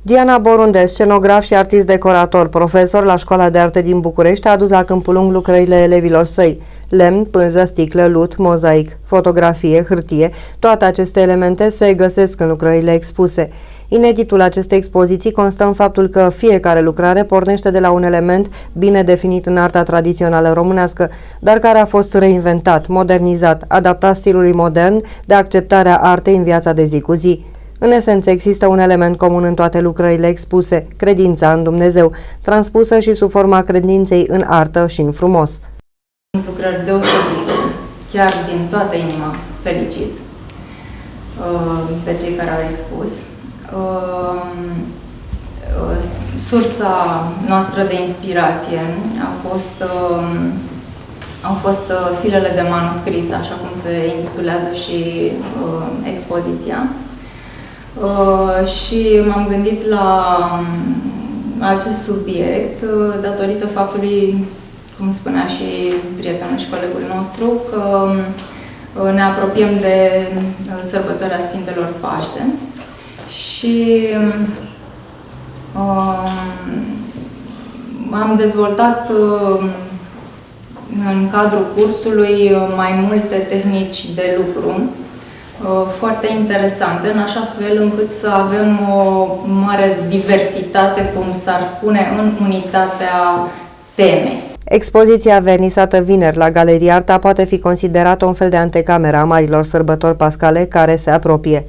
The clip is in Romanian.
Diana Borunde, scenograf și artist decorator, profesor la Școala de Arte din București, a adus la Câmpul Lung lucrările elevilor săi: lemn, pânză, sticlă, lut, mozaic, fotografie, hârtie. Toate aceste elemente se găsesc în lucrările expuse. Ineditul acestei expoziții constă în faptul că fiecare lucrare pornește de la un element bine definit în arta tradițională românească, dar care a fost reinventat, modernizat, adaptat stilului modern de acceptarea artei în viața de zi cu zi. În esență, există un element comun în toate lucrările expuse: credința în Dumnezeu, transpusă și sub forma credinței în artă și în frumos. Lucrări deosebite, chiar din toată inima felicit pe cei care au expus. Sursa noastră de inspirație au fost filele de manuscris, așa cum se intitulează și expoziția. Și m-am gândit la acest subiect datorită faptului, cum spunea și prietenul și colegul nostru, că ne apropiem de sărbătoarea Sfintelor Paște și am dezvoltat în cadrul cursului mai multe tehnici de lucru foarte interesante, în așa fel încât să avem o mare diversitate, cum s-ar spune, în unitatea temei. Expoziția vernisată vineri la Galeria Arta poate fi considerată un fel de antecameră a marilor sărbători pascale care se apropie.